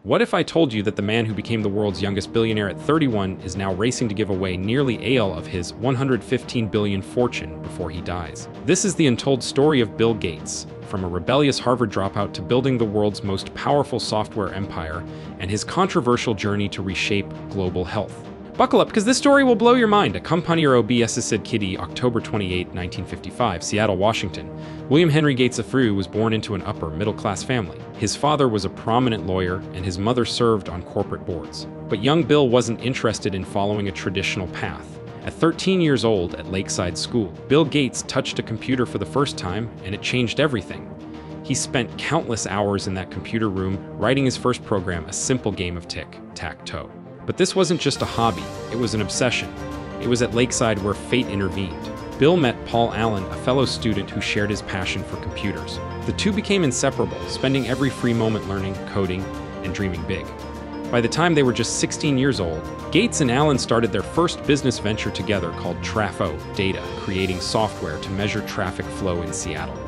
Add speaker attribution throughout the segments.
Speaker 1: What if I told you that the man who became the world's youngest billionaire at 31 is now racing to give away nearly all of his $115 billion fortune before he dies? This is the untold story of Bill Gates, from a rebellious Harvard dropout to building the world's most powerful software empire, and his controversial journey to reshape global health. Buckle up, because this story will blow your mind. A compagnie obs said Kitty, October 28, 1955, Seattle, Washington. William Henry Gates III was born into an upper middle-class family. His father was a prominent lawyer, and his mother served on corporate boards. But young Bill wasn't interested in following a traditional path. At 13 years old at Lakeside School, Bill Gates touched a computer for the first time, and it changed everything. He spent countless hours in that computer room writing his first program, a simple game of tic-tac-toe. But this wasn't just a hobby, it was an obsession. It was at Lakeside where fate intervened. Bill met Paul Allen, a fellow student who shared his passion for computers. The two became inseparable, spending every free moment learning, coding, and dreaming big. By the time they were just 16 years old, Gates and Allen started their first business venture together called Trafo Data, creating software to measure traffic flow in Seattle.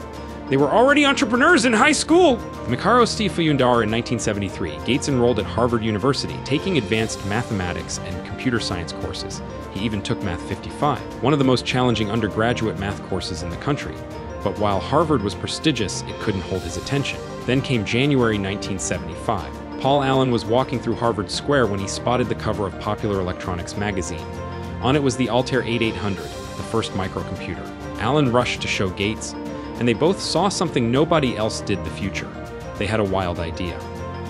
Speaker 1: They were already entrepreneurs in high school! Mikhailo Stefundar in 1973, Gates enrolled at Harvard University, taking advanced mathematics and computer science courses. He even took Math 55, one of the most challenging undergraduate math courses in the country. But while Harvard was prestigious, it couldn't hold his attention. Then came January 1975. Paul Allen was walking through Harvard Square when he spotted the cover of Popular Electronics magazine. On it was the Altair 8800, the first microcomputer. Allen rushed to show Gates, and they both saw something nobody else did: the future. They had a wild idea.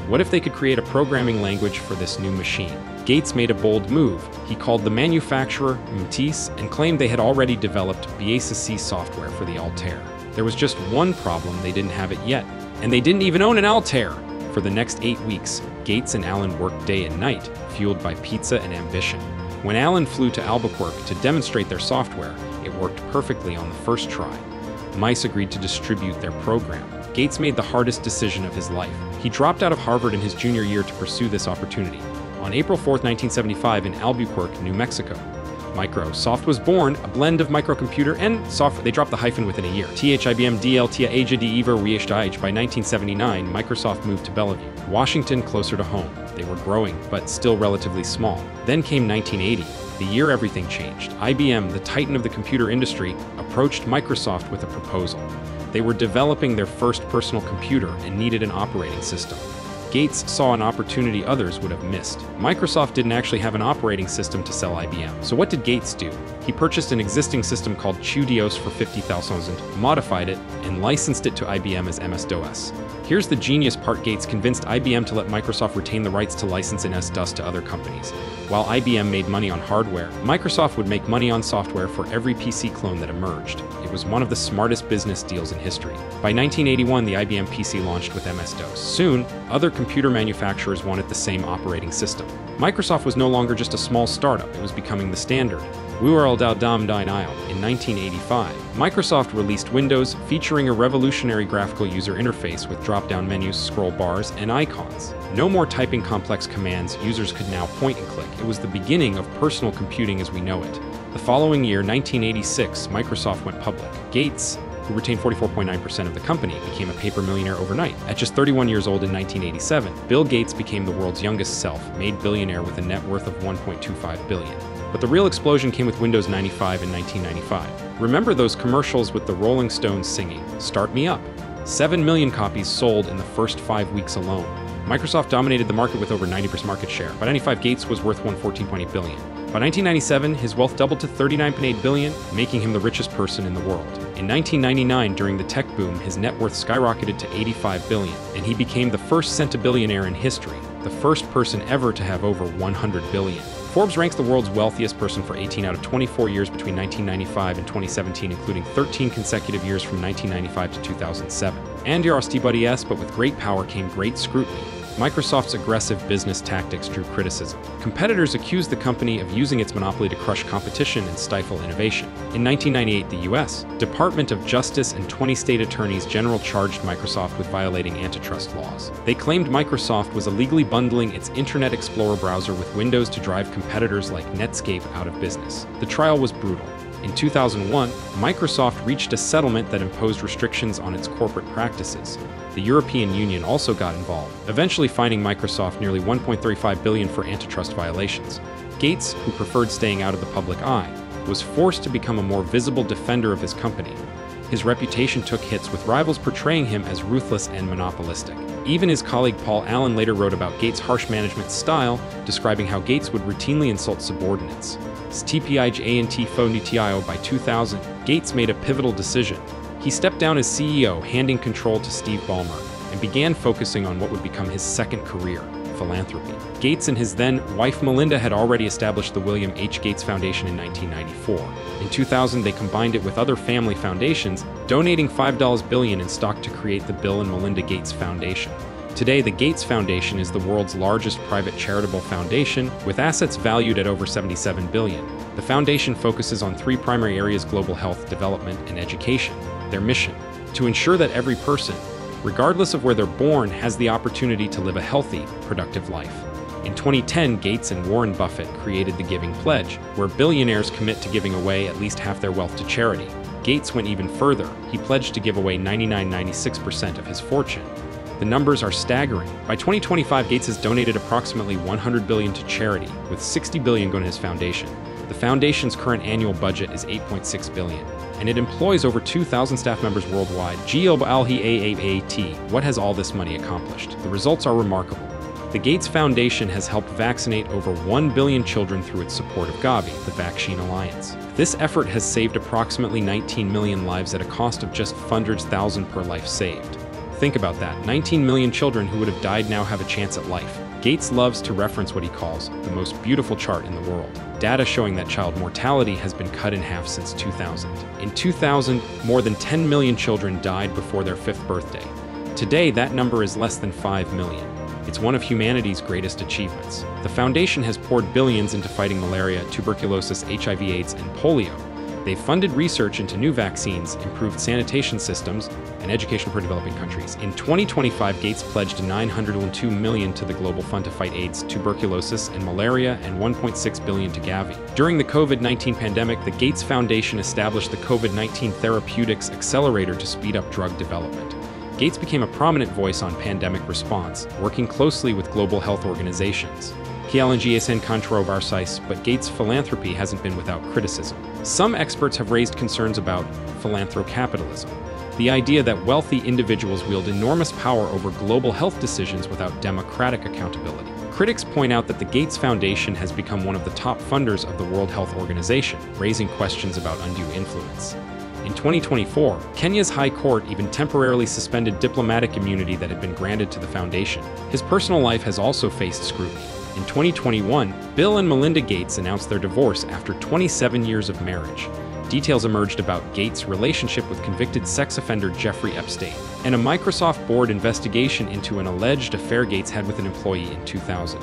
Speaker 1: What if they could create a programming language for this new machine? Gates made a bold move. He called the manufacturer Matisse and claimed they had already developed BASIC software for the Altair. There was just one problem: they didn't have it yet. And they didn't even own an Altair! For the next 8 weeks, Gates and Allen worked day and night, fueled by pizza and ambition. When Allen flew to Albuquerque to demonstrate their software, it worked perfectly on the first try. Mice agreed to distribute their program. Gates made the hardest decision of his life. He dropped out of Harvard in his junior year to pursue this opportunity. On April 4, 1975, in Albuquerque, New Mexico, Microsoft was born, a blend of microcomputer and software. They dropped the hyphen within a year. IBM DL Tia Aja de Iver Reshaped. By 1979, Microsoft moved to Bellevue, Washington, closer to home. They were growing, but still relatively small. Then came 1980. The year everything changed. IBM, the titan of the computer industry, approached Microsoft with a proposal. They were developing their first personal computer and needed an operating system. Gates saw an opportunity others would have missed. Microsoft didn't actually have an operating system to sell IBM. So what did Gates do? He purchased an existing system called QDOS for $50,000, modified it, and licensed it to IBM as MS-DOS. Here's the genius part: Gates convinced IBM to let Microsoft retain the rights to license MS-DOS to other companies. While IBM made money on hardware, Microsoft would make money on software for every PC clone that emerged. It was one of the smartest business deals in history. By 1981, the IBM PC launched with MS-DOS. Soon, other computer manufacturers wanted the same operating system. Microsoft was no longer just a small startup, it was becoming the standard. In 1985, Microsoft released Windows, featuring a revolutionary graphical user interface with drop-down menus, scroll bars, and icons. No more typing complex commands, users could now point and click. It was the beginning of personal computing as we know it. The following year, 1986, Microsoft went public. Gates, who retained 44.9% of the company, became a paper millionaire overnight. At just 31 years old in 1987, Bill Gates became the world's youngest self-made billionaire with a net worth of $1.25 billion. But the real explosion came with Windows 95 in 1995. Remember those commercials with the Rolling Stones singing, "Start Me Up"? 7 million copies sold in the first 5 weeks alone. Microsoft dominated the market with over 90% market share. By 1995, Gates was worth $114.8 billion. By 1997, his wealth doubled to $39.8 billion, making him the richest person in the world. In 1999, during the tech boom, his net worth skyrocketed to $85 billion, and he became the first centibillionaire in history, the first person ever to have over $100 billion. Forbes ranks the world's wealthiest person for 18 out of 24 years between 1995 and 2017, including 13 consecutive years from 1995 to 2007. And your buddies, but with great power came great scrutiny. Microsoft's aggressive business tactics drew criticism. Competitors accused the company of using its monopoly to crush competition and stifle innovation. In 1998, the U.S. Department of Justice and 20 state attorneys general charged Microsoft with violating antitrust laws. They claimed Microsoft was illegally bundling its Internet Explorer browser with Windows to drive competitors like Netscape out of business. The trial was brutal. In 2001, Microsoft reached a settlement that imposed restrictions on its corporate practices. The European Union also got involved, eventually fining Microsoft nearly $1.35 billion for antitrust violations. Gates, who preferred staying out of the public eye, was forced to become a more visible defender of his company. His reputation took hits, with rivals portraying him as ruthless and monopolistic. Even his colleague Paul Allen later wrote about Gates' harsh management style, describing how Gates would routinely insult subordinates. By 2000, Gates made a pivotal decision. He stepped down as CEO, handing control to Steve Ballmer, and began focusing on what would become his second career: philanthropy. Gates and his then-wife Melinda had already established the William H. Gates Foundation in 1994. In 2000, they combined it with other family foundations, donating $5 billion in stock to create the Bill and Melinda Gates Foundation. Today, the Gates Foundation is the world's largest private charitable foundation, with assets valued at over $77 billion. The foundation focuses on three primary areas: global health, development, and education. Their mission: to ensure that every person, regardless of where they're born, has the opportunity to live a healthy, productive life. In 2010, Gates and Warren Buffett created the Giving Pledge, where billionaires commit to giving away at least half their wealth to charity. Gates went even further. He pledged to give away 96% of his fortune. The numbers are staggering. By 2025, Gates has donated approximately $100 billion to charity, with $60 billion going to his foundation. The foundation's current annual budget is $8.6 billion, and it employs over 2,000 staff members worldwide. What has all this money accomplished? The results are remarkable. The Gates Foundation has helped vaccinate over 1 billion children through its support of Gavi, the Vaccine Alliance. This effort has saved approximately 19 million lives at a cost of just $100,000 per life saved. Think about that. 19 million children who would have died now have a chance at life. Gates loves to reference what he calls the most beautiful chart in the world, data showing that child mortality has been cut in half since 2000. In 2000, more than 10 million children died before their 5th birthday. Today, that number is less than 5 million. It's one of humanity's greatest achievements. The foundation has poured billions into fighting malaria, tuberculosis, HIV/AIDS, and polio. They've funded research into new vaccines, improved sanitation systems, and education for developing countries. In 2025, Gates pledged $902 million to the Global Fund to fight AIDS, tuberculosis, and malaria, and $1.6 billion to Gavi. During the COVID-19 pandemic, the Gates Foundation established the COVID-19 Therapeutics Accelerator to speed up drug development. Gates became a prominent voice on pandemic response, working closely with global health organizations. But Gates' philanthropy hasn't been without criticism. Some experts have raised concerns about philanthrocapitalism, the idea that wealthy individuals wield enormous power over global health decisions without democratic accountability. Critics point out that the Gates Foundation has become one of the top funders of the World Health Organization, raising questions about undue influence. In 2024, Kenya's High Court even temporarily suspended diplomatic immunity that had been granted to the foundation. His personal life has also faced scrutiny. In 2021, Bill and Melinda Gates announced their divorce after 27 years of marriage. Details emerged about Gates' relationship with convicted sex offender Jeffrey Epstein, and a Microsoft board investigation into an alleged affair Gates had with an employee in 2000.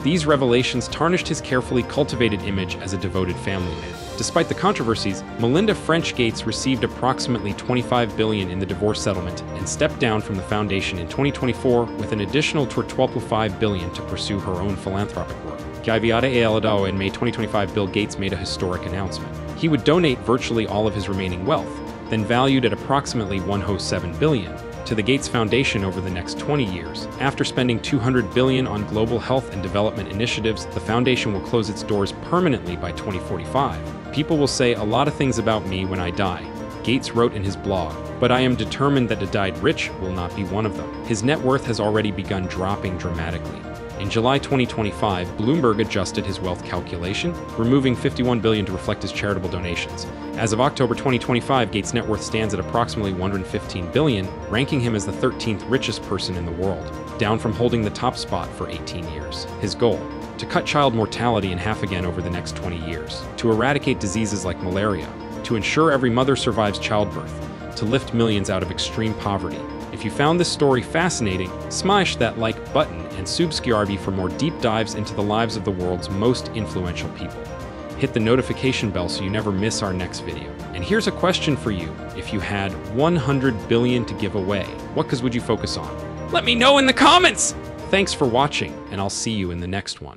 Speaker 1: These revelations tarnished his carefully cultivated image as a devoted family man. Despite the controversies, Melinda French Gates received approximately $25 billion in the divorce settlement and stepped down from the foundation in 2024 with an additional $12.5 billion to pursue her own philanthropic work. In May 2025, Bill Gates made a historic announcement. He would donate virtually all of his remaining wealth, then valued at approximately $107 billion, to the Gates Foundation over the next 20 years. After spending $200 billion on global health and development initiatives, the foundation will close its doors permanently by 2045. People will say a lot of things about me when I die, Gates wrote in his blog, but I am determined that to die rich will not be one of them. His net worth has already begun dropping dramatically. In July 2025, Bloomberg adjusted his wealth calculation, removing $51 billion to reflect his charitable donations. As of October 2025, Gates' net worth stands at approximately $115 billion, ranking him as the 13th richest person in the world, down from holding the top spot for 18 years. His goal: to cut child mortality in half again over the next 20 years, to eradicate diseases like malaria, to ensure every mother survives childbirth, to lift millions out of extreme poverty. If you found this story fascinating, smash that like button and subscribe for more deep dives into the lives of the world's most influential people. Hit the notification bell so you never miss our next video. And here's a question for you. If you had $100 billion to give away, what cause would you focus on? Let me know in the comments! Thanks for watching, and I'll see you in the next one.